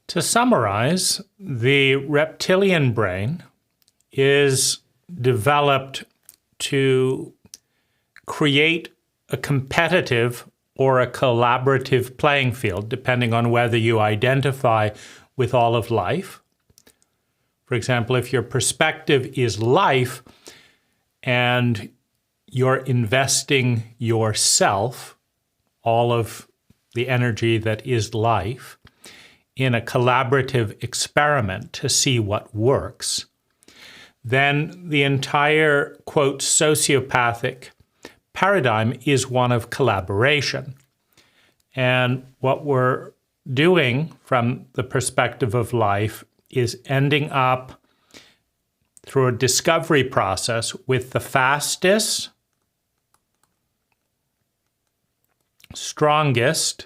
To summarize, the reptilian brain is developed to create a competitive or a collaborative playing field, depending on whether you identify with all of life. For example, if your perspective is life and you're investing yourself, all of the energy that is life, in a collaborative experiment to see what works, then the entire, quote, sociopathic paradigm is one of collaboration. And what we're doing from the perspective of life is ending up through a discovery process with the fastest, strongest,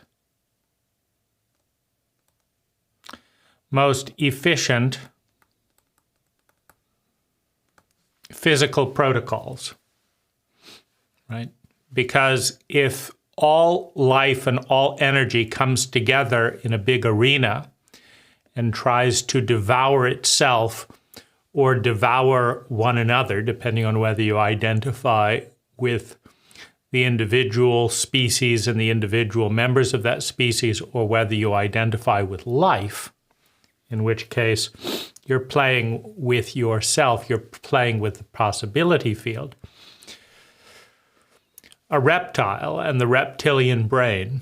most efficient physical protocols, right? Because if all life and all energy comes together in a big arena and tries to devour itself or devour one another, depending on whether you identify with the individual species and the individual members of that species, or whether you identify with life, in which case you're playing with yourself, you're playing with the possibility field. A reptile and the reptilian brain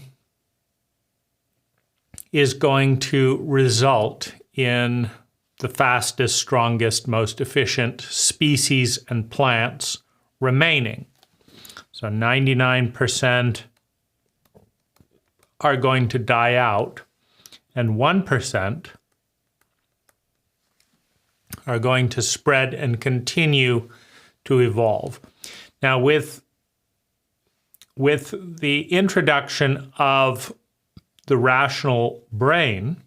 is going to result in the fastest, strongest, most efficient species and plants remaining. So 99% are going to die out, and 1% are going to spread and continue to evolve. Now, with the introduction of the rational brain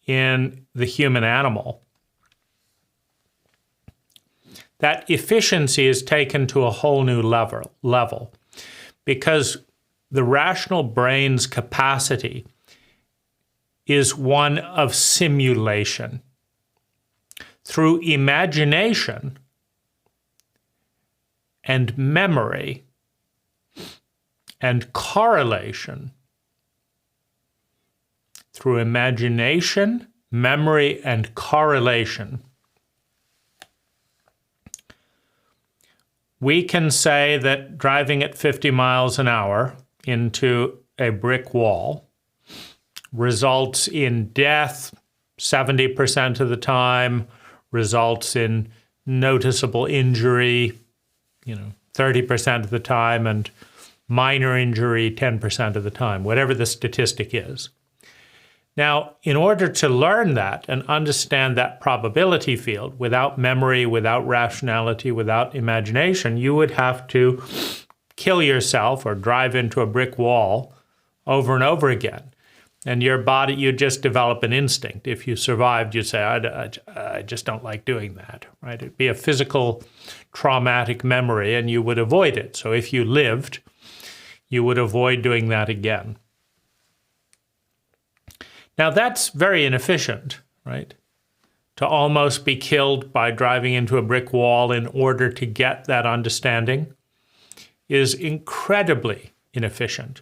in the human animal, that efficiency is taken to a whole new level because the rational brain's capacity is one of simulation. Through imagination and memory and correlation, through imagination, memory, and correlation, we can say that driving at 50 miles an hour into a brick wall results in death 70% of the time, results in noticeable injury, 30% of the time, and minor injury 10% of the time, whatever the statistic is. Now, in order to learn that and understand that probability field without memory, without rationality, without imagination, you would have to kill yourself or drive into a brick wall over and over again. And your body, you just develop an instinct. If you survived, you'd say, I just don't like doing that, right? It'd be a physical traumatic memory and you would avoid it. So if you lived, you would avoid doing that again. Now that's very inefficient, right? To almost be killed by driving into a brick wall in order to get that understanding is incredibly inefficient.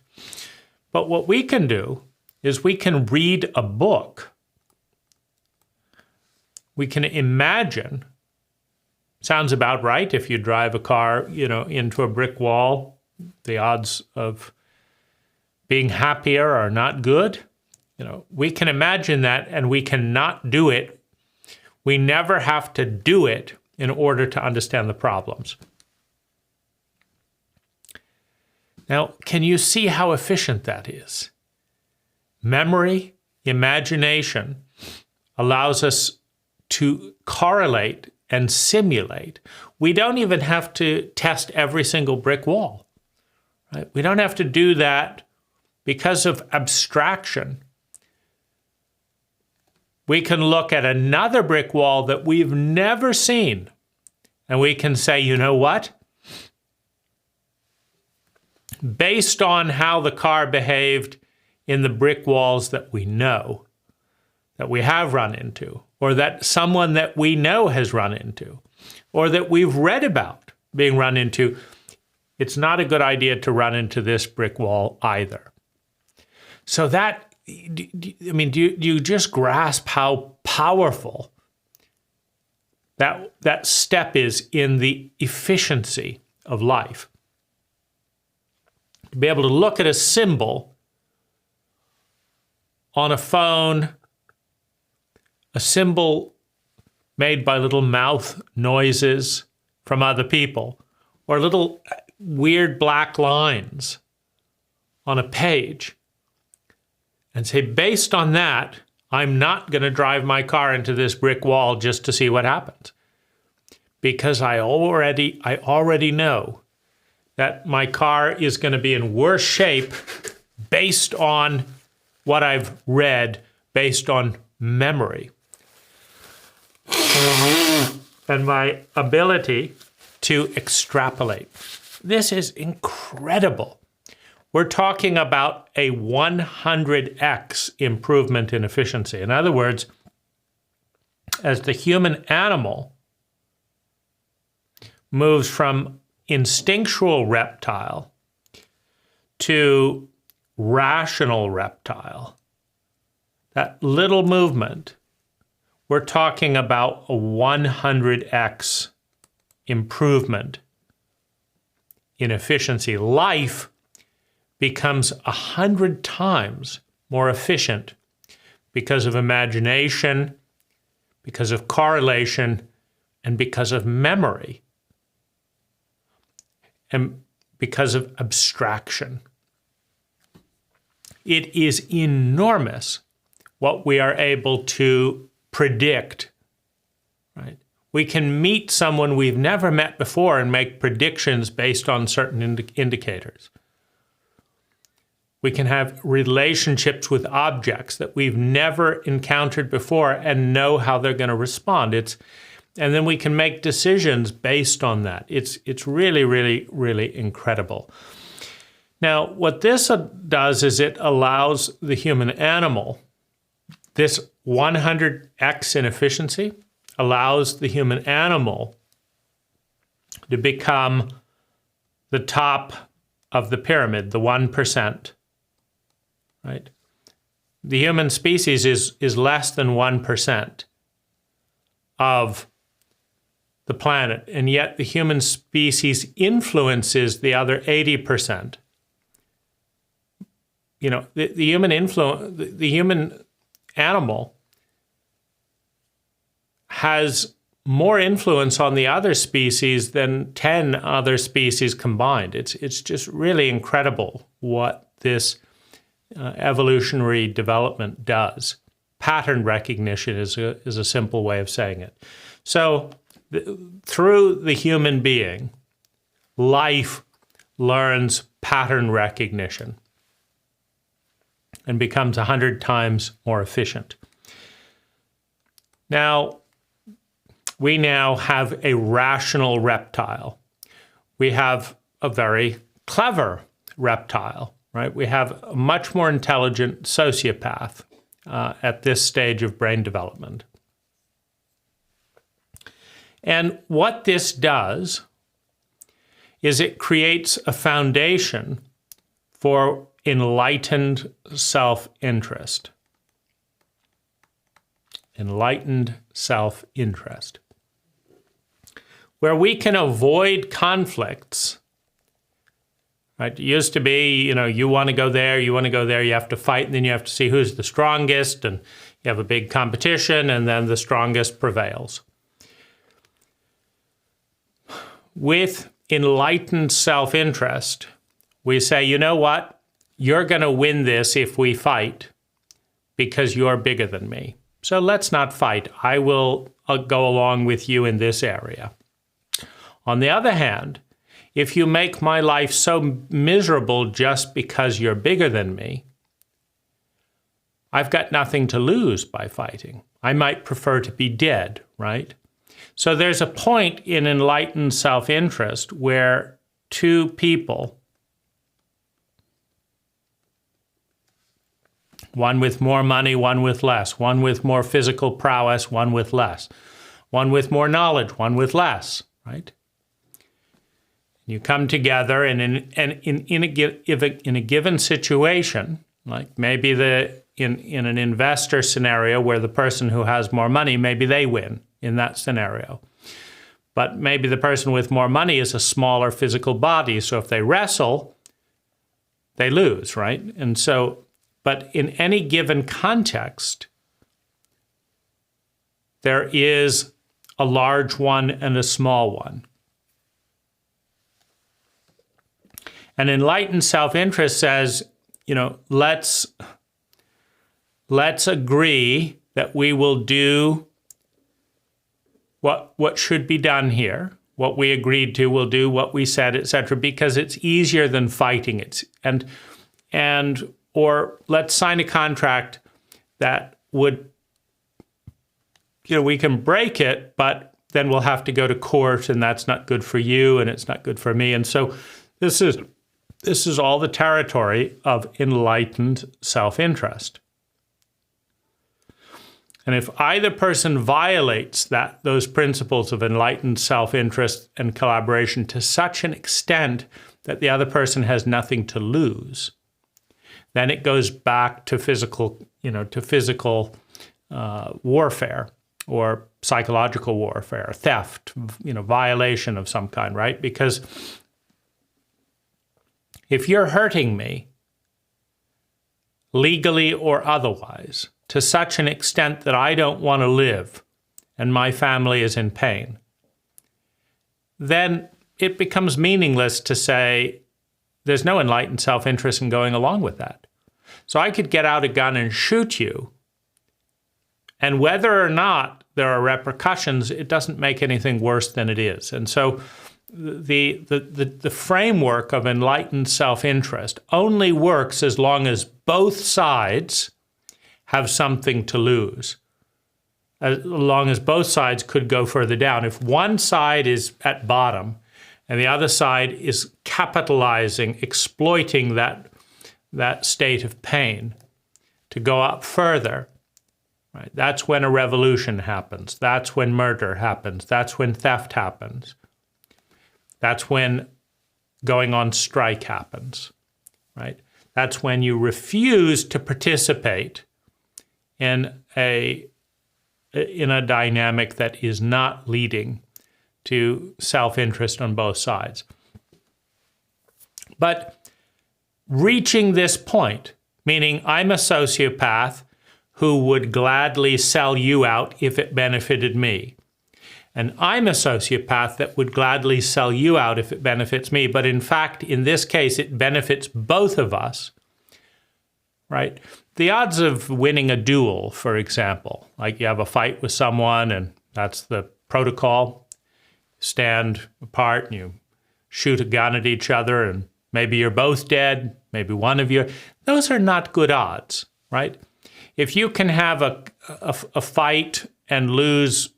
But what we can do is we can read a book. We can imagine. Sounds about right. If you drive a car, into a brick wall, the odds of being happier are not good. We can imagine that, and we cannot do it. We never have to do it in order to understand the problems. Now, can you see how efficient that is? Memory, imagination allows us to correlate and simulate. We don't even have to test every single brick wall, right? We don't have to do that because of abstraction. We can look at another brick wall that we've never seen, and we can say, you know what? Based on how the car behaved in the brick walls that we know, that we have run into, or that someone that we know has run into, or that we've read about being run into, it's not a good idea to run into this brick wall either. So that, do you just grasp how powerful that step is in the efficiency of life? To be able to look at a symbol on a phone, a symbol made by little mouth noises from other people, or little weird black lines on a page, and say, based on that, I'm not going to drive my car into this brick wall just to see what happens. Because I already know that my car is going to be in worse shape based on what I've read, based on memory. And my ability to extrapolate. This is incredible. We're talking about a 100x improvement in efficiency. In other words, as the human animal moves from instinctual reptile to rational reptile, that little movement, we're talking about a 100x improvement in efficiency. Life becomes 100 times more efficient because of imagination, because of correlation, and because of memory, and because of abstraction. It is enormous what we are able to predict, right? We can meet someone we've never met before and make predictions based on certain indicators. We can have relationships with objects that we've never encountered before and know how they're going to respond. And then we can make decisions based on that. It's really, really, really incredible. Now, what this does is it allows the human animal, this 100x in efficiency, allows the human animal to become the top of the pyramid, the 1%. Right? The human species is less than 1% of the planet, and yet the human species influences the other 80%. You know, the human animal has more influence on the other species than 10 other species combined. It's just really incredible what this evolutionary development does. Pattern recognition is a simple way of saying it. So through the human being, life learns pattern recognition and becomes 100 times more efficient. Now, we now have a rational reptile. We have a very clever reptile, right? We have a much more intelligent sociopath at this stage of brain development. And what this does is it creates a foundation for enlightened self-interest. Enlightened self-interest. Where we can avoid conflicts. Right? It used to be, you want to go there, you have to fight, and then you have to see who's the strongest, and you have a big competition, and then the strongest prevails. With enlightened self-interest, we say, you know what? You're going to win this if we fight because you're bigger than me. So let's not fight. I will go along with you in this area. On the other hand, if you make my life so miserable just because you're bigger than me, I've got nothing to lose by fighting. I might prefer to be dead, right? So there's a point in enlightened self-interest where two people One with more money, one with less. One with more physical prowess, one with less. One with more knowledge, one with less, right? You come together and in a given situation, like maybe in an investor scenario where the person who has more money, maybe they win in that scenario. But maybe the person with more money is a smaller physical body, so if they wrestle, they lose, right? And so, but in any given context, there is a large one and a small one. And enlightened self-interest says, let's agree that we will do what should be done here, what we agreed to, we'll do what we said, etc., because it's easier than fighting it. Or let's sign a contract that would, we can break it, but then we'll have to go to court, and that's not good for you, and it's not good for me. And so this is all the territory of enlightened self-interest. And if either person violates those principles of enlightened self-interest and collaboration to such an extent that the other person has nothing to lose, then it goes back to physical warfare or psychological warfare, theft, violation of some kind, right? Because if you're hurting me, legally or otherwise, to such an extent that I don't want to live and my family is in pain, then it becomes meaningless to say there's no enlightened self-interest in going along with that. So I could get out a gun and shoot you, and whether or not there are repercussions, it doesn't make anything worse than it is. And so the framework of enlightened self-interest only works as long as both sides have something to lose, as long as both sides could go further down. If one side is at bottom and the other side is capitalizing, exploiting that state of pain to go up further, right? That's when a revolution happens. That's when murder happens. That's when theft happens. That's when going on strike happens, right? That's when you refuse to participate in a dynamic that is not leading to self-interest on both sides. But reaching this point, meaning I'm a sociopath who would gladly sell you out if it benefited me, and I'm a sociopath that would gladly sell you out if it benefits me, but in fact, in this case, it benefits both of us, right? The odds of winning a duel, for example, like you have a fight with someone and that's the protocol, stand apart and you shoot a gun at each other and maybe you're both dead, maybe one of you, those are not good odds, right? If you can have a fight and lose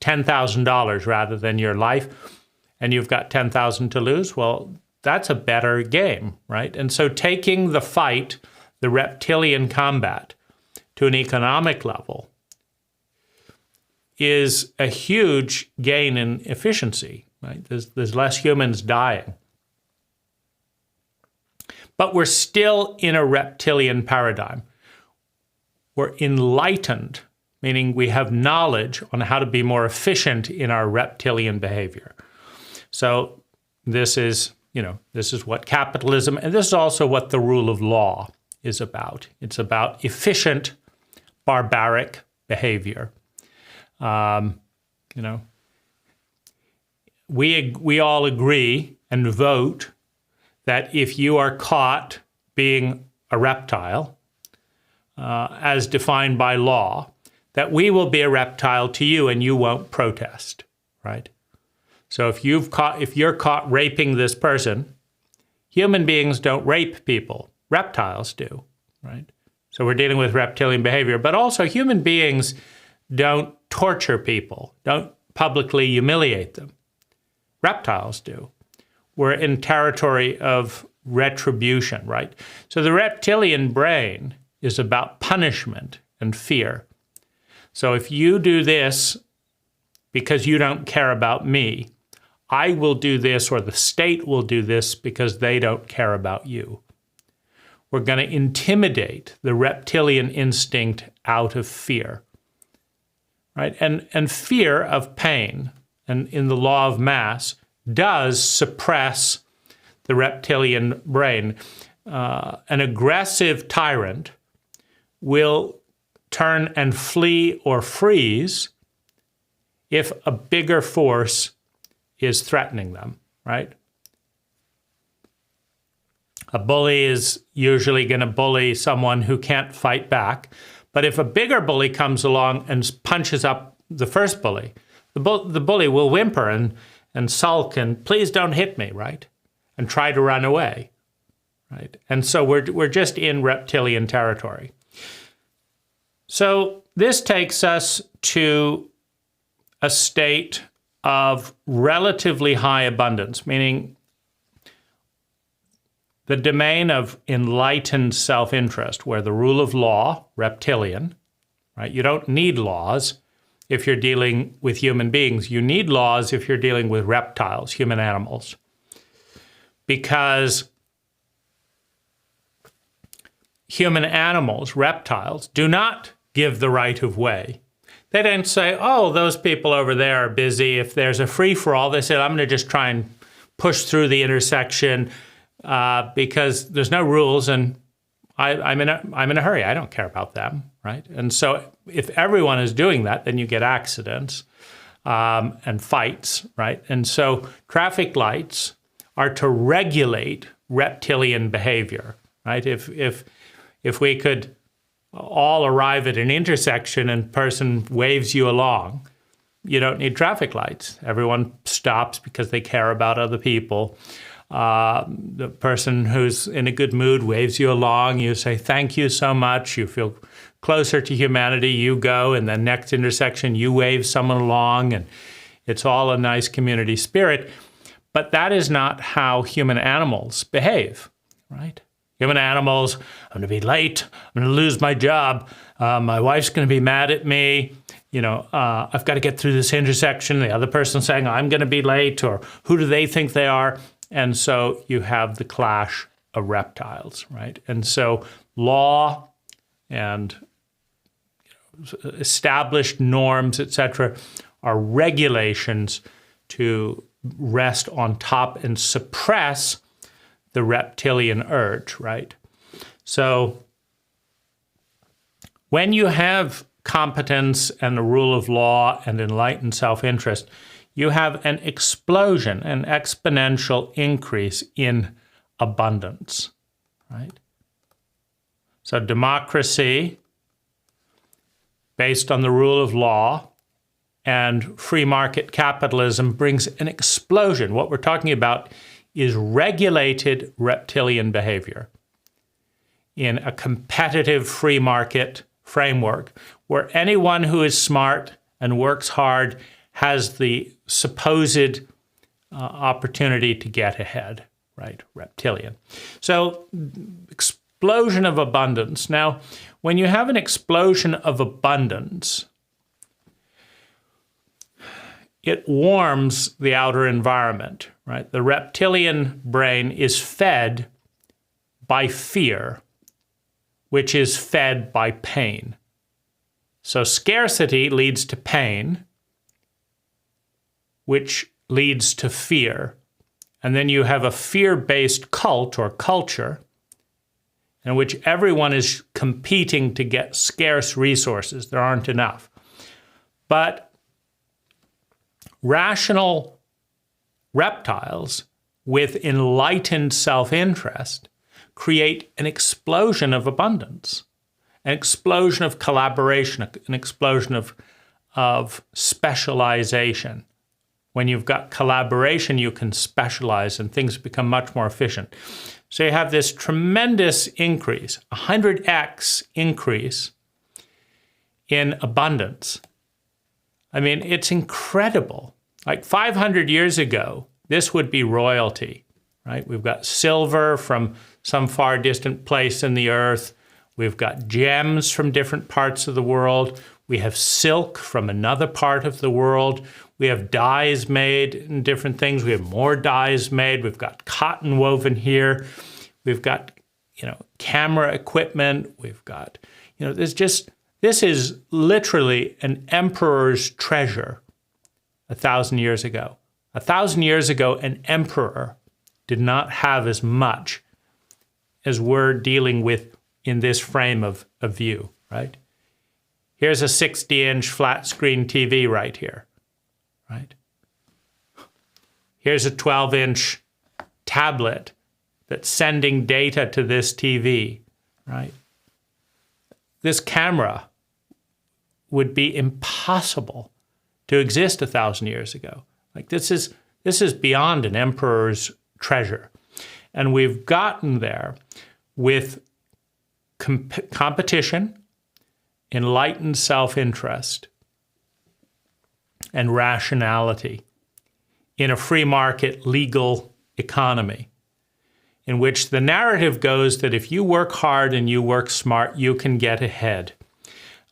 $10,000 rather than your life, and you've got $10,000 to lose, well, that's a better game, right? And so taking the fight, the reptilian combat, to an economic level is a huge gain in efficiency, right? There's less humans dying. But we're still in a reptilian paradigm. We're enlightened, meaning we have knowledge on how to be more efficient in our reptilian behavior. So this is what capitalism, and this is also what the rule of law is about. It's about efficient, barbaric behavior. We all agree and vote that if you are caught being a reptile, as defined by law, that we will be a reptile to you and you won't protest, right? So if you're caught raping this person, human beings don't rape people, reptiles do, right? So we're dealing with reptilian behavior, but also human beings don't torture people, don't publicly humiliate them. Reptiles do. We're in territory of retribution, right? So the reptilian brain is about punishment and fear. So if you do this because you don't care about me, I will do this, or the state will do this because they don't care about you. We're going to intimidate the reptilian instinct out of fear, right? And fear of pain, and in the law of mass, does suppress the reptilian brain. An aggressive tyrant will turn and flee or freeze if a bigger force is threatening them, right? A bully is usually going to bully someone who can't fight back. But if a bigger bully comes along and punches up the first bully, the bully will whimper and sulk and please don't hit me, right? And try to run away, right? And so we're just in reptilian territory. So this takes us to a state of relatively high abundance, meaning the domain of enlightened self-interest, where the rule of law, reptilian, right? You don't need laws if you're dealing with human beings. You need laws if you're dealing with reptiles, human animals. Because human animals, reptiles, do not give the right of way. They don't say, oh, those people over there are busy. If there's a free-for-all, they say, I'm going to just try and push through the intersection because there's no rules and I'm in a hurry. I don't care about them, right? And so if everyone is doing that, then you get accidents and fights, right? And so traffic lights are to regulate reptilian behavior, right? If we could all arrive at an intersection and person waves you along, you don't need traffic lights. Everyone stops because they care about other people. The person who's in a good mood waves you along. You say, thank you so much. You feel closer to humanity. You go, and then next intersection, you wave someone along, and it's all a nice community spirit. But that is not how human animals behave, right? Human animals, I'm going to be late. I'm going to lose my job. My wife's going to be mad at me. I've got to get through this intersection. The other person's saying, I'm going to be late, or who do they think they are? And so you have the clash of reptiles, right? And so law and established norms, etc., are regulations to rest on top and suppress the reptilian urge, right? So when you have competence and the rule of law and enlightened self-interest, you have an explosion, an exponential increase in abundance, right? So democracy, based on the rule of law, and free market capitalism brings an explosion. What we're talking about is regulated reptilian behavior in a competitive free market framework where anyone who is smart and works hard has the supposed opportunity to get ahead, right? Reptilian. So explosion of abundance. Now, when you have an explosion of abundance, it warms the outer environment, right? The reptilian brain is fed by fear, which is fed by pain. So scarcity leads to pain, which leads to fear. And then you have a fear-based cult or culture in which everyone is competing to get scarce resources. There aren't enough. But rational reptiles with enlightened self-interest create an explosion of abundance, an explosion of collaboration, an explosion of specialization. When you've got collaboration, you can specialize and things become much more efficient. So you have this tremendous increase, 100x increase in abundance. I mean, it's incredible. Like 500 years ago, this would be royalty, right? We've got silver from some far distant place in the earth. We've got gems from different parts of the world. We have silk from another part of the world. We have dyes made in different things. We have more dyes made. We've got cotton woven here. We've got, camera equipment. We've got, this is literally an emperor's treasure 1,000 years ago. 1,000 years ago, an emperor did not have as much as we're dealing with in this frame of view, right? Here's a 60-inch flat screen TV right here, right? Here's a 12-inch tablet that's sending data to this TV, right? This camera would be impossible to exist 1,000 years ago. Like this is beyond an emperor's treasure. And we've gotten there with competition, enlightened self-interest, and rationality in a free market legal economy in which the narrative goes that if you work hard and you work smart, you can get ahead.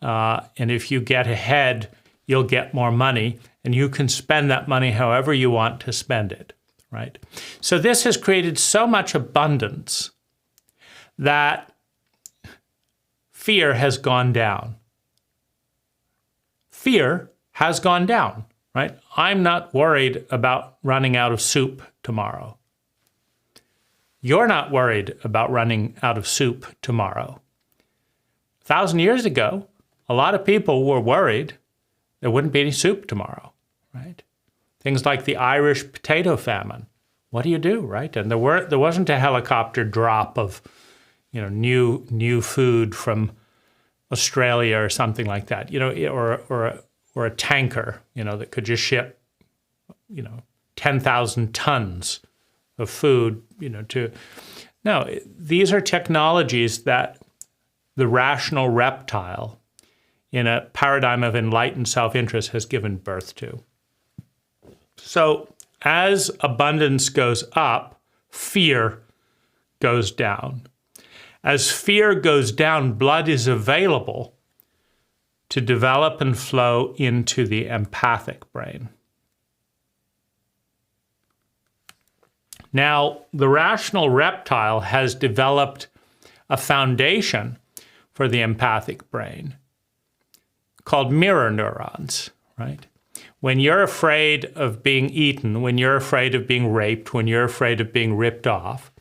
And if you get ahead, you'll get more money, and you can spend that money however you want to spend it, right? So this has created so much abundance that fear has gone down. Fear has gone down, right? I'm not worried about running out of soup tomorrow. You're not worried about running out of soup tomorrow. 1,000 years ago, a lot of people were worried there wouldn't be any soup tomorrow, right? Things like the Irish potato famine. What do you do, right? And there wasn't a helicopter drop of, new food from Australia or something like that, or a tanker, that could just ship, 10,000 tons of food, No, these are technologies that the rational reptile in a paradigm of enlightened self-interest has given birth to. So as abundance goes up, fear goes down. As fear goes down, blood is available to develop and flow into the empathic brain. Now, the rational reptile has developed a foundation for the empathic brain called mirror neurons, right? When you're afraid of being eaten, when you're afraid of being raped, when you're afraid of being ripped off,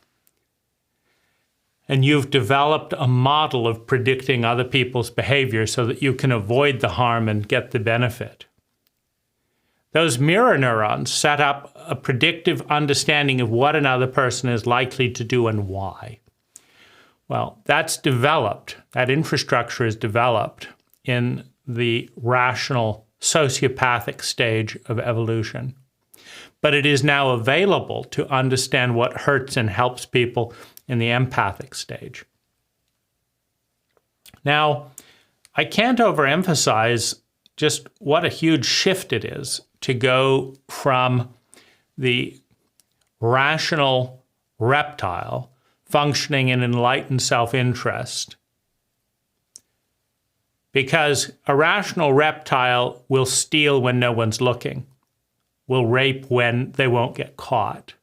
and you've developed a model of predicting other people's behavior so that you can avoid the harm and get the benefit, those mirror neurons set up a predictive understanding of what another person is likely to do and why. Well, that's developed, that infrastructure is developed in the rational sociopathic stage of evolution. But it is now available to understand what hurts and helps people in the empathic stage. Now, I can't overemphasize just what a huge shift it is to go from the rational reptile functioning in enlightened self-interest. Because a rational reptile will steal when no one's looking, will rape when they won't get caught,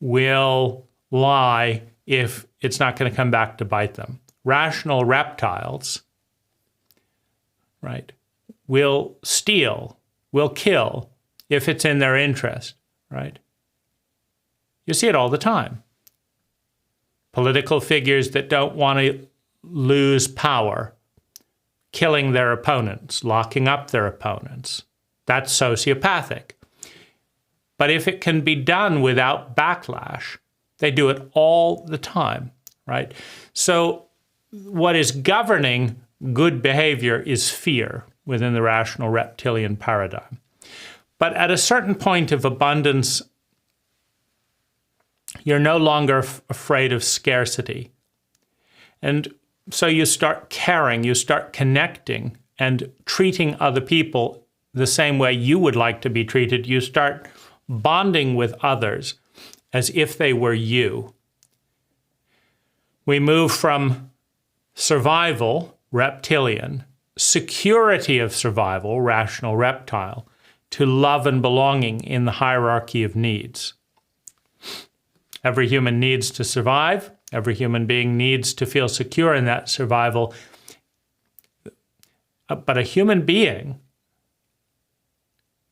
will lie if it's not going to come back to bite them. Rational reptiles, right, will steal, will kill if it's in their interest, right? You see it all the time. Political figures that don't want to lose power, killing their opponents, locking up their opponents. That's sociopathic. But if it can be done without backlash, they do it all the time, right? So what is governing good behavior is fear within the rational reptilian paradigm. But at a certain point of abundance, you're no longer afraid of scarcity. And so you start caring, you start connecting and treating other people the same way you would like to be treated. You start bonding with others as if they were you. We move from survival, reptilian, security of survival, rational reptile, to love and belonging in the hierarchy of needs. Every human needs to survive. Every human being needs to feel secure in that survival. But a human being,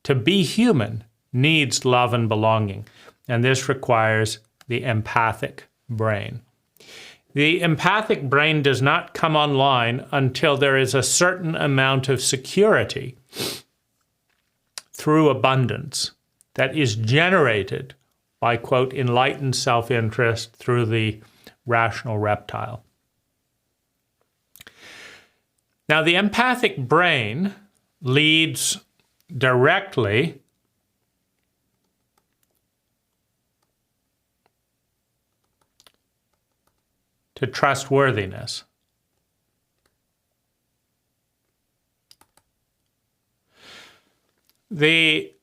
to be human, needs love and belonging. And this requires the empathic brain. The empathic brain does not come online until there is a certain amount of security through abundance that is generated by, quote, enlightened self-interest through the rational reptile. Now, the empathic brain leads directly to trustworthiness. The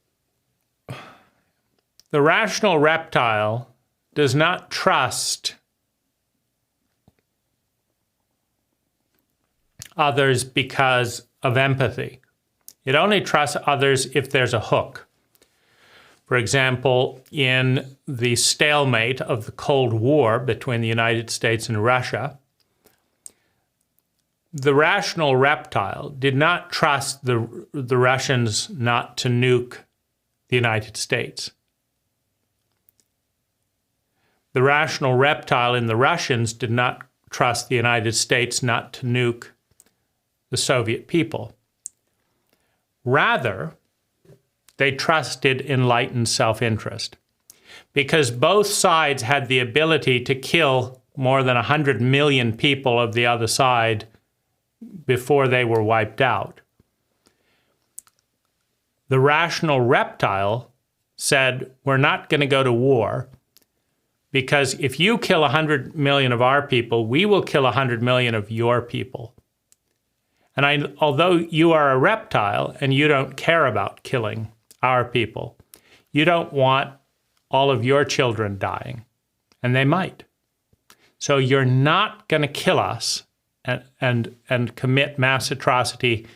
rational reptile does not trust others because of empathy. It only trusts others if there's a hook. For example, in the stalemate of the Cold War between the United States and Russia, the rational reptile did not trust the Russians not to nuke the United States. The rational reptile in the Russians did not trust the United States not to nuke the Soviet people. Rather, they trusted enlightened self-interest because both sides had the ability to kill more than 100 million people of the other side before they were wiped out. The rational reptile said, we're not going to go to war because if you kill 100 million of our people, we will kill 100 million of your people. And although you are a reptile and you don't care about killing our people, you don't want all of your children dying, and they might. So you're not going to kill us and commit mass atrocity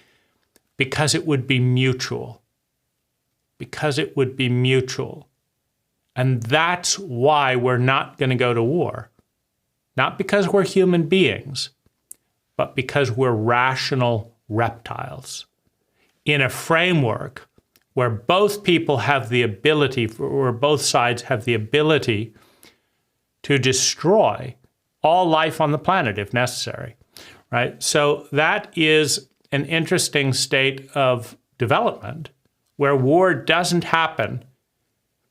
because it would be mutual. Because it would be mutual. And that's why we're not going to go to war. Not because we're human beings, but because we're rational reptiles in a framework where both people have the ability, where both sides have the ability to destroy all life on the planet if necessary, right? So that is an interesting state of development where war doesn't happen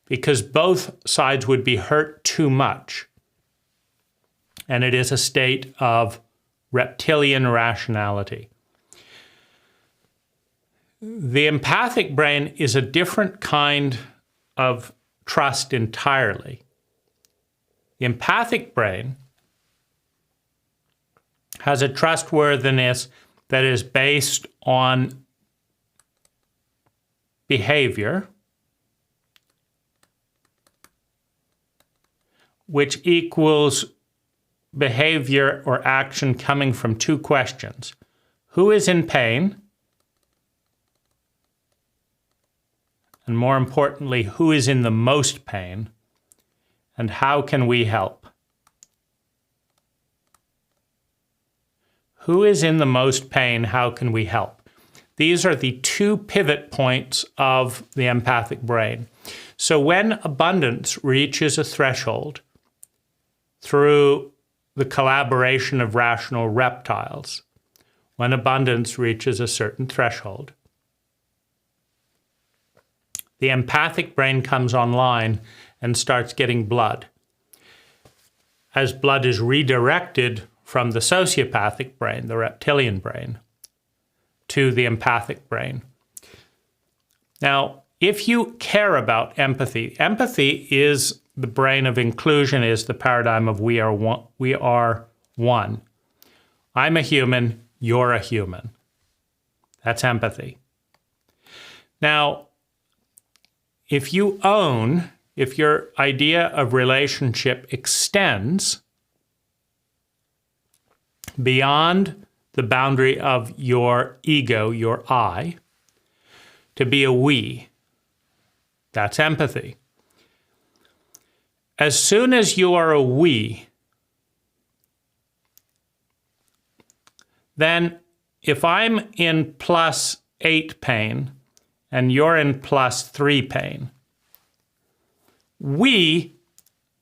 because both sides would be hurt too much. And it is a state of reptilian rationality. The empathic brain is a different kind of trust entirely. The empathic brain has a trustworthiness that is based on behavior, which equals behavior or action coming from two questions. Who is in pain? And more importantly, who is in the most pain? And how can we help? Who is in the most pain? How can we help? These are the two pivot points of the empathic brain. So when abundance reaches a threshold through the collaboration of rational reptiles, when abundance reaches a certain threshold, the empathic brain comes online and starts getting blood. As blood is redirected from the sociopathic brain, the reptilian brain, to the empathic brain. Now, if you care about empathy, empathy is the brain of inclusion, is the paradigm of we are one. We are one. I'm a human, you're a human. That's empathy. Now, if your idea of relationship extends beyond the boundary of your ego, your I, to be a we. That's empathy. As soon as you are a we, then if I'm in +8 pain and you're in +3 pain, we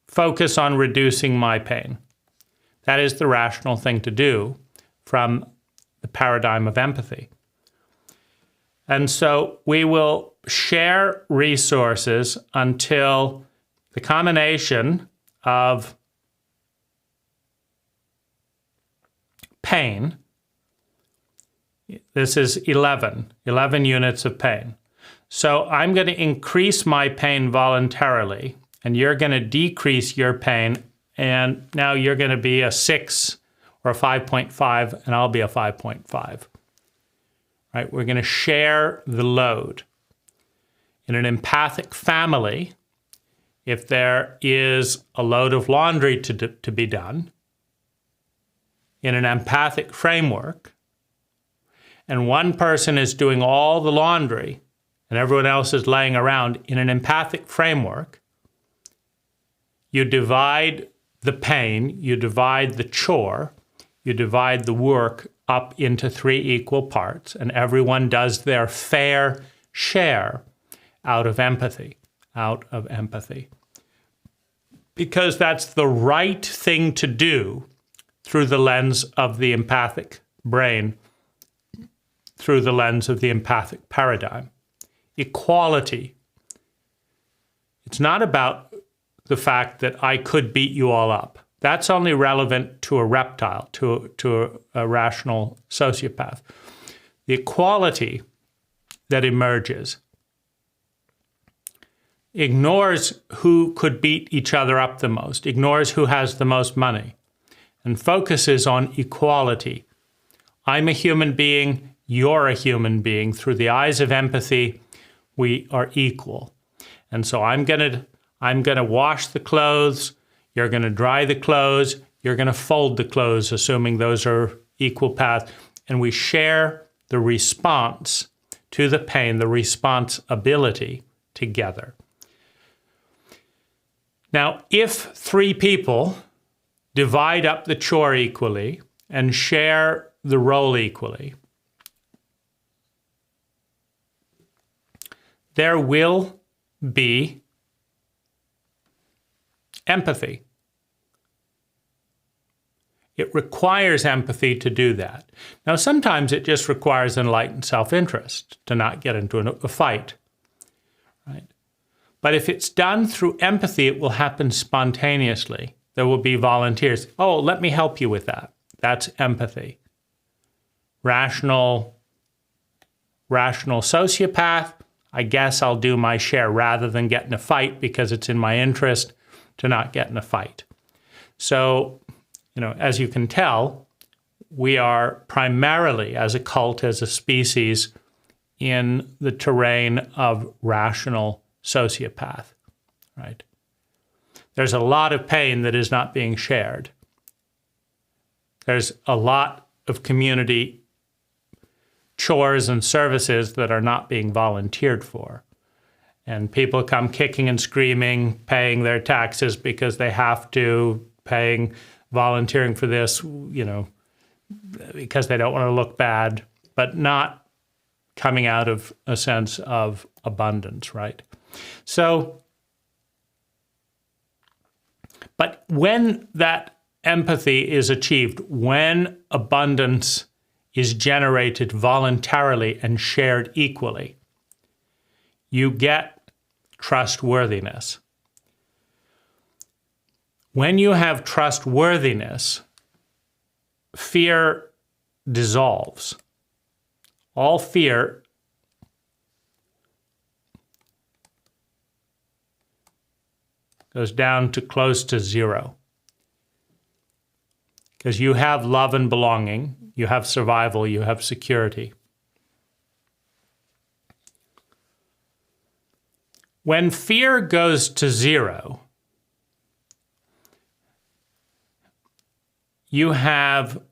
focus on reducing my pain. That is the rational thing to do from the paradigm of empathy. And so we will share resources until the combination of pain, this is 11 units of pain. So I'm going to increase my pain voluntarily, and you're going to decrease your pain, and now you're going to be a 6 or a 5.5, and I'll be a 5.5. Right? We're going to share the load. In an empathic family, if there is a load of laundry to be done, in an empathic framework, and one person is doing all the laundry and everyone else is laying around, in an empathic framework, you divide the pain, you divide the chore, you divide the work up into 3 equal parts, and everyone does their fair share out of empathy, Because that's the right thing to do through the lens of the empathic brain, through the lens of the empathic paradigm. Equality. It's not about the fact that I could beat you all up. That's only relevant to a reptile, to a rational sociopath. The equality that emerges ignores who could beat each other up the most, ignores who has the most money, and focuses on equality. I'm a human being, you're a human being. Through the eyes of empathy, we are equal. And so I'm gonna wash the clothes, you're gonna dry the clothes, you're gonna fold the clothes, assuming those are equal paths, and we share the response to the pain, the responsibility together. Now, if 3 people divide up the chore equally and share the role equally, there will be empathy. It requires empathy to do that. Now, sometimes it just requires enlightened self-interest to not get into a fight, right? But if it's done through empathy, it will happen spontaneously. There will be volunteers. Oh, let me help you with that. That's empathy. Rational sociopath, I guess I'll do my share rather than get in a fight because it's in my interest to not get in a fight. So, as you can tell, we are primarily, as a cult, as a species, in the terrain of rational sociopath, right? There's a lot of pain that is not being shared. There's a lot of community chores and services that are not being volunteered for. And people come kicking and screaming, paying their taxes because they have to, volunteering for this, because they don't want to look bad, but not coming out of a sense of abundance, right? So, but when that empathy is achieved, when abundance is generated voluntarily and shared equally, you get trustworthiness. When you have trustworthiness, fear dissolves. All fear goes down to close to zero. Because you have love and belonging, you have survival, you have security. When fear goes to zero, you have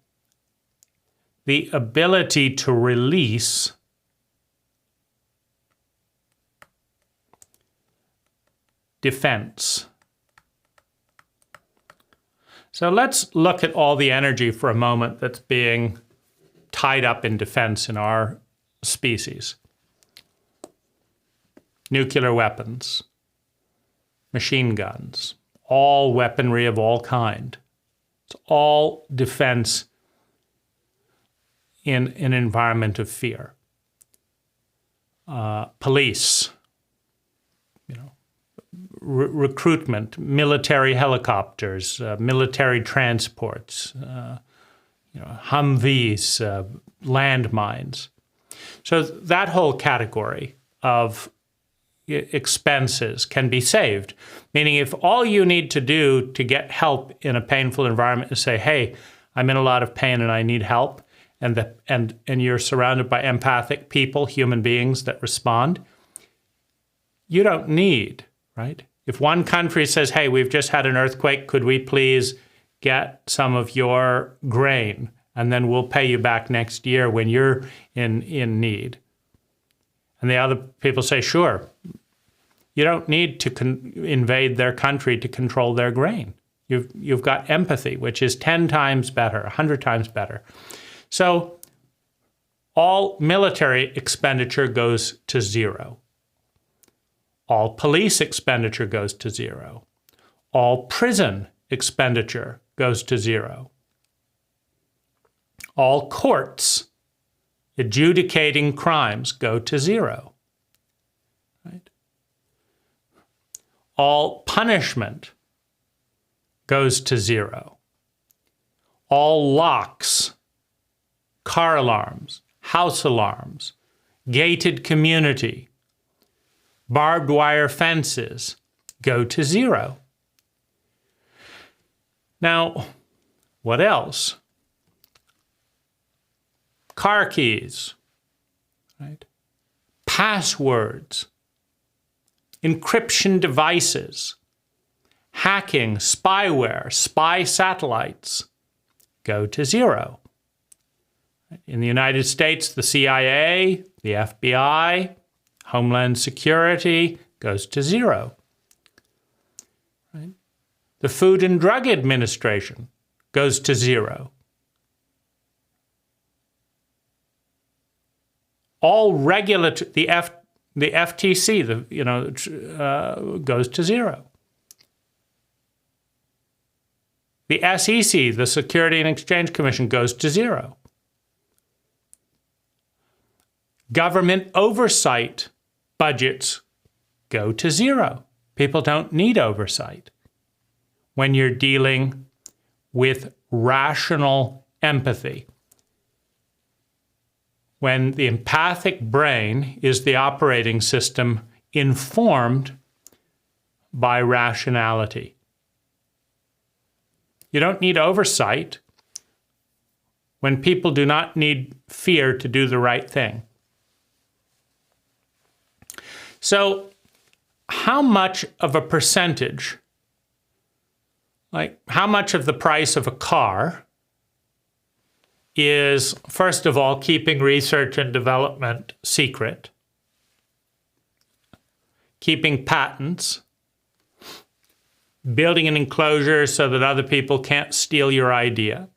the ability to release defense. So let's look at all the energy for a moment that's being tied up in defense in our species. Nuclear weapons, machine guns, all weaponry of all kind. It's all defense in an environment of fear. Police, recruitment, military helicopters, military transports, Humvees, landmines. So that whole category of expenses can be saved. Meaning if all you need to do to get help in a painful environment is say, hey, I'm in a lot of pain and I need help, and you're surrounded by empathic people, human beings that respond, you don't need, right? If one country says, hey, we've just had an earthquake, could we please get some of your grain, and then we'll pay you back next year when you're in need. And the other people say, sure. You don't need to invade their country to control their grain. You've got empathy, which is 10 times better, 100 times better. So all military expenditure goes to zero. All police expenditure goes to zero. All prison expenditure goes to zero. All courts adjudicating crimes go to zero. Right? All punishment goes to zero. All locks, car alarms, house alarms, gated community, barbed wire fences go to zero. Now, what else? Car keys, right? Passwords, encryption devices, hacking, spyware, spy satellites go to zero. In the United States, the CIA, the FBI, Homeland Security goes to zero. Right? The Food and Drug Administration goes to zero. All regulatory, the FTC, goes to zero. The SEC, the Security and Exchange Commission, goes to zero. Government oversight budgets go to zero. People don't need oversight when you're dealing with rational empathy. When the empathic brain is the operating system informed by rationality. You don't need oversight when people do not need fear to do the right thing. So, how much of a percentage, like how much of the price of a car is, first of all, keeping research and development secret, keeping patents, building an enclosure so that other people can't steal your idea,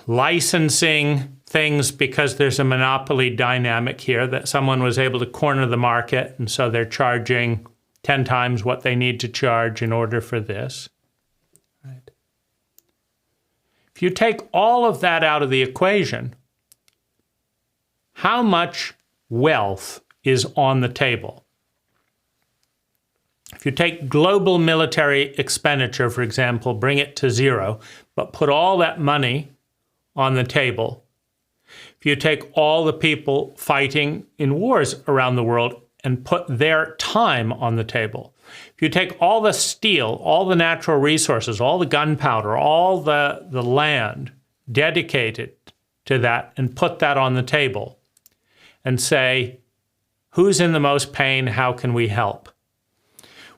licensing things because there's a monopoly dynamic here that someone was able to corner the market and so they're charging 10 times what they need to charge in order for this. Right? If you take all of that out of the equation, how much wealth is on the table? If you take global military expenditure, for example, bring it to zero, but put all that money on the table. If you take all the people fighting in wars around the world and put their time on the table. If you take all the steel, all the natural resources, all the gunpowder, all the land dedicated to that and put that on the table and say, who's in the most pain? How can we help?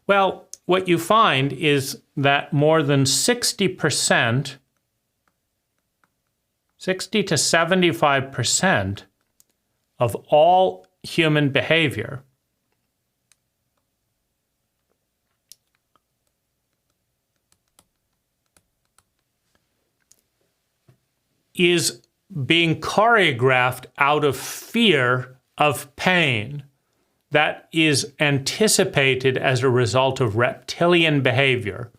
Well, what you find is that more than 60% 60 to 75% of all human behavior is being choreographed out of fear of pain that is anticipated as a result of reptilian behavior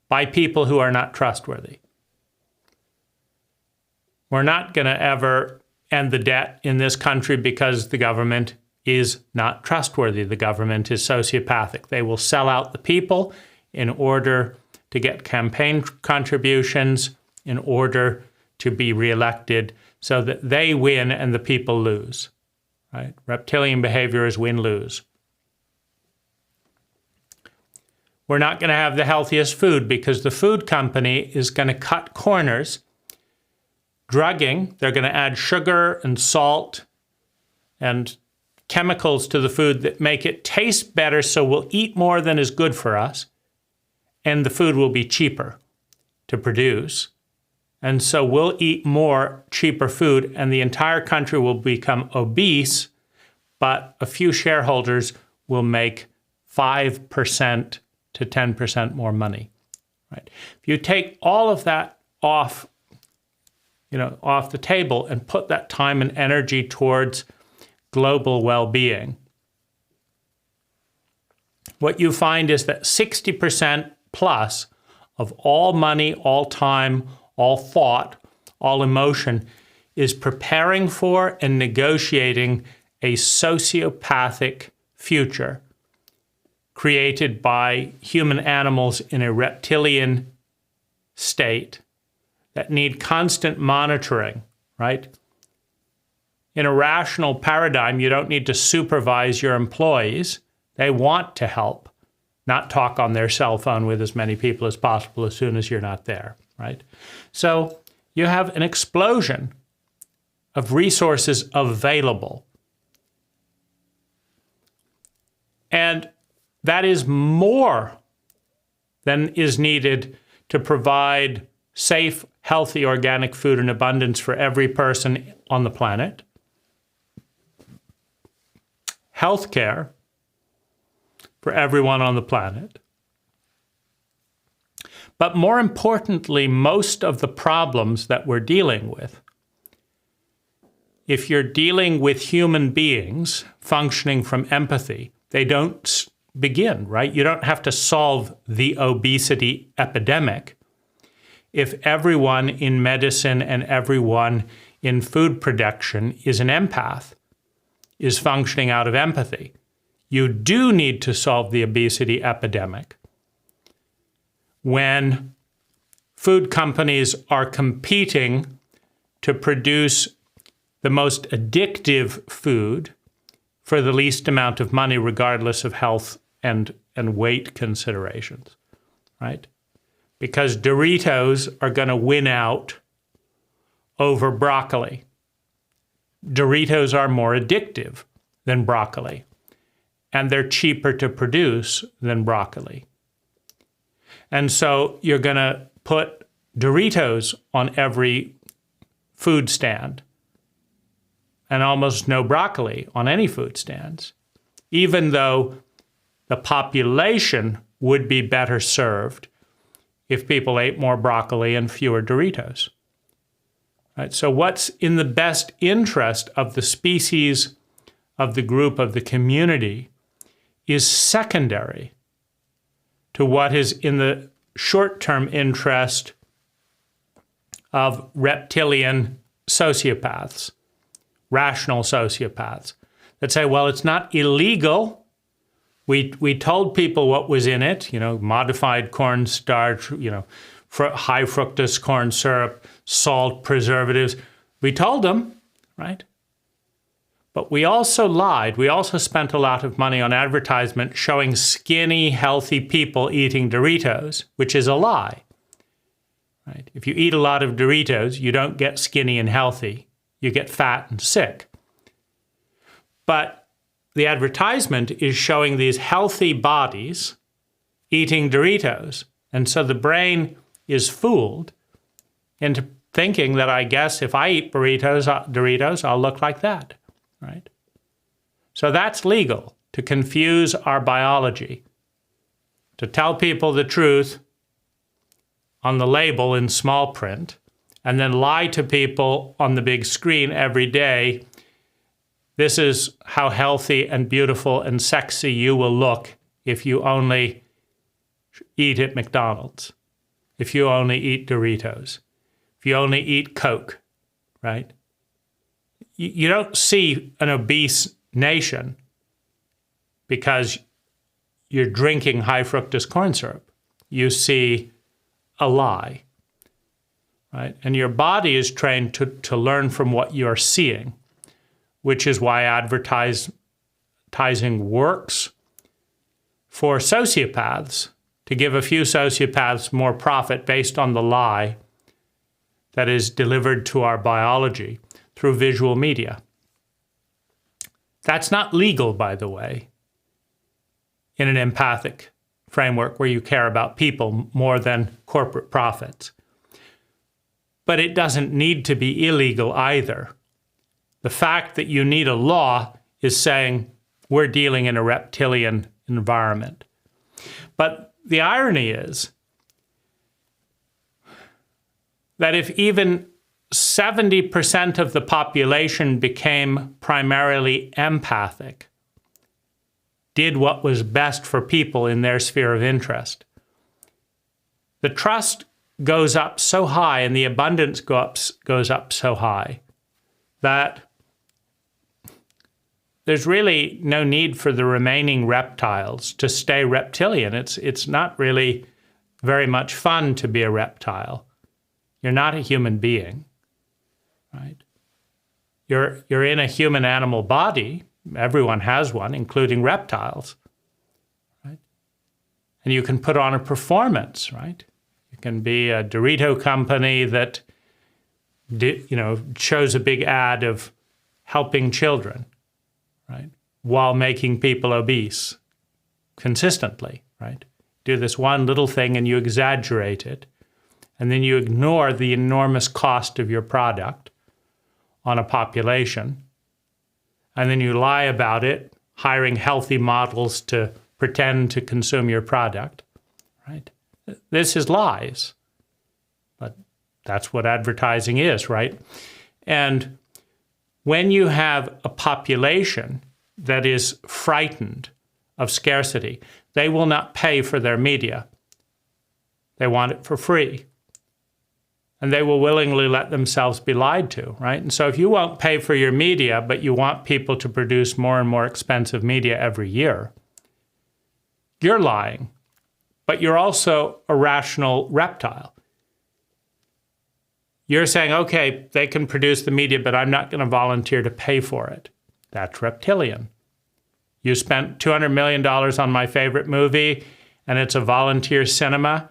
by people who are not trustworthy. We're not going to ever end the debt in this country because the government is not trustworthy. The government is sociopathic. They will sell out the people in order to get campaign contributions, in order to be reelected, so that they win and the people lose. Right? Reptilian behavior is win-lose. We're not going to have the healthiest food because the food company is going to cut corners, drugging. They're going to add sugar and salt and chemicals to the food that make it taste better, so we'll eat more than is good for us, and the food will be cheaper to produce. And so we'll eat more cheaper food, and the entire country will become obese, but a few shareholders will make 5% to 10% more money. Right? If you take all of that off the table and put that time and energy towards global well-being, what you find is that 60% plus of all money, all time, all thought, all emotion is preparing for and negotiating a sociopathic future created by human animals in a reptilian state that need constant monitoring, right? In a rational paradigm, you don't need to supervise your employees. They want to help, not talk on their cell phone with as many people as possible as soon as you're not there, right? So you have an explosion of resources available. And that is more than is needed to provide safe, healthy, organic food in abundance for every person on the planet. Healthcare for everyone on the planet. But more importantly, most of the problems that we're dealing with, if you're dealing with human beings functioning from empathy, they don't begin, right? You don't have to solve the obesity epidemic if everyone in medicine and everyone in food production is an empath, is functioning out of empathy. You do need to solve the obesity epidemic when food companies are competing to produce the most addictive food for the least amount of money, regardless of health and weight considerations, right? Because Doritos are going to win out over broccoli. Doritos are more addictive than broccoli, and they're cheaper to produce than broccoli. And so you're going to put Doritos on every food stand and almost no broccoli on any food stands, even though the population would be better served if people ate more broccoli and fewer Doritos. Right? So what's in the best interest of the species, of the group, of the community is secondary to what is in the short-term interest of reptilian sociopaths, rational sociopaths, that say, well, it's not illegal. We told people what was in it, modified cornstarch, high fructose corn syrup, salt, preservatives. We told them, right? But we also lied. We also spent a lot of money on advertisement showing skinny, healthy people eating Doritos, which is a lie. Right? If you eat a lot of Doritos, you don't get skinny and healthy. You get fat and sick. But the advertisement is showing these healthy bodies eating Doritos. And so the brain is fooled into thinking that I guess if I eat Doritos, I'll look like that, right? So that's legal, to confuse our biology, to tell people the truth on the label in small print, and then lie to people on the big screen every day. This is how healthy and beautiful and sexy you will look if you only eat at McDonald's, if you only eat Doritos, if you only eat Coke, right? You don't see an obese nation because you're drinking high fructose corn syrup. You see a lie, right? And your body is trained to learn from what you're seeing, which is why advertising works for sociopaths, to give a few sociopaths more profit based on the lie that is delivered to our biology through visual media. That's not legal, by the way, in an empathic framework where you care about people more than corporate profits. But it doesn't need to be illegal either. The fact that you need a law is saying we're dealing in a reptilian environment. But the irony is that if even 70% of the population became primarily empathic, did what was best for people in their sphere of interest, the trust goes up so high and the abundance goes up so high that there's really no need for the remaining reptiles to stay reptilian. It's not really very much fun to be a reptile. You're not a human being, right? You're in a human animal body. Everyone has one, including reptiles, right? And you can put on a performance, right? You can be a Dorito company that shows a big ad of helping children, right? While making people obese consistently, right? Do this one little thing and you exaggerate it, and then you ignore the enormous cost of your product on a population, and then you lie about it, hiring healthy models to pretend to consume your product, right? This is lies, but that's what advertising is, right? And when you have a population that is frightened of scarcity, they will not pay for their media. They want it for free. And they will willingly let themselves be lied to, right? And so if you won't pay for your media, but you want people to produce more and more expensive media every year, you're lying. But you're also a rational reptile. You're saying, okay, they can produce the media, but I'm not going to volunteer to pay for it. That's reptilian. You spent $200 million on my favorite movie, and it's a volunteer cinema,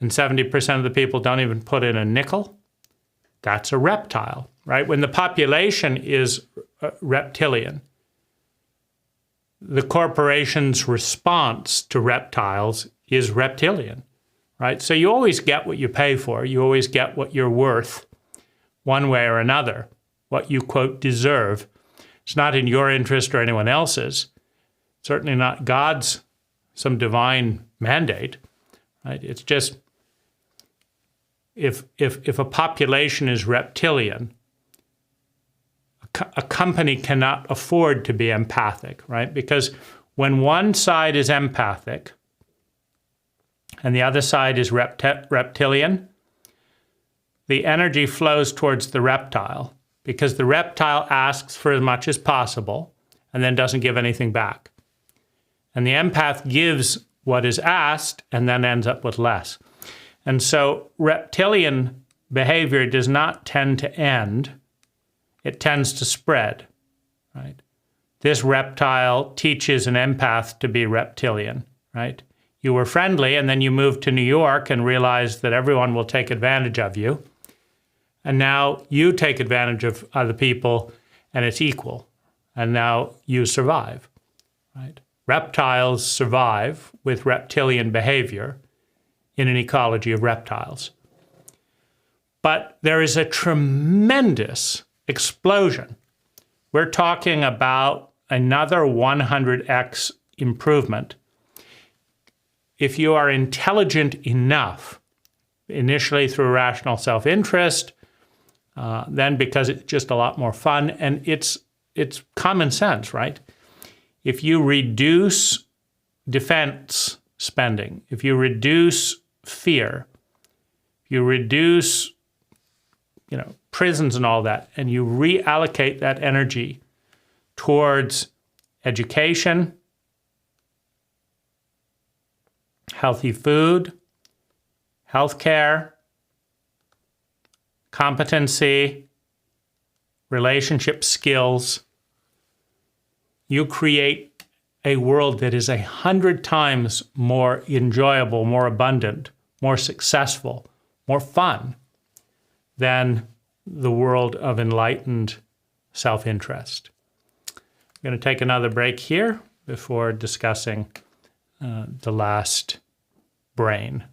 and 70% of the people don't even put in a nickel. That's a reptile, right? When the population is reptilian, the corporation's response to reptiles is reptilian, right? So you always get what you pay for. You always get what you're worth one way or another, what you, quote, deserve. It's not in your interest or anyone else's. Certainly not God's, some divine mandate, right? It's just if a population is reptilian, a company cannot afford to be empathic, right? Because when one side is empathic and the other side is reptilian, the energy flows towards the reptile because the reptile asks for as much as possible and then doesn't give anything back. And the empath gives what is asked and then ends up with less. And so reptilian behavior does not tend to end. It tends to spread, right? This reptile teaches an empath to be reptilian, right? You were friendly, and then you moved to New York and realized that everyone will take advantage of you. And now you take advantage of other people, and it's equal. And now you survive, right? Reptiles survive with reptilian behavior in an ecology of reptiles. But there is a tremendous explosion. We're talking about another 100x improvement. If you are intelligent enough, initially through rational self-interest, then because it's just a lot more fun, and it's common sense, right? If you reduce defense spending, if you reduce fear, if you reduce, prisons and all that, and you reallocate that energy towards education, healthy food, healthcare, competency, relationship skills, you create a world that is 100 times more enjoyable, more abundant, more successful, more fun than the world of enlightened self-interest. I'm going to take another break here before discussing the last brain.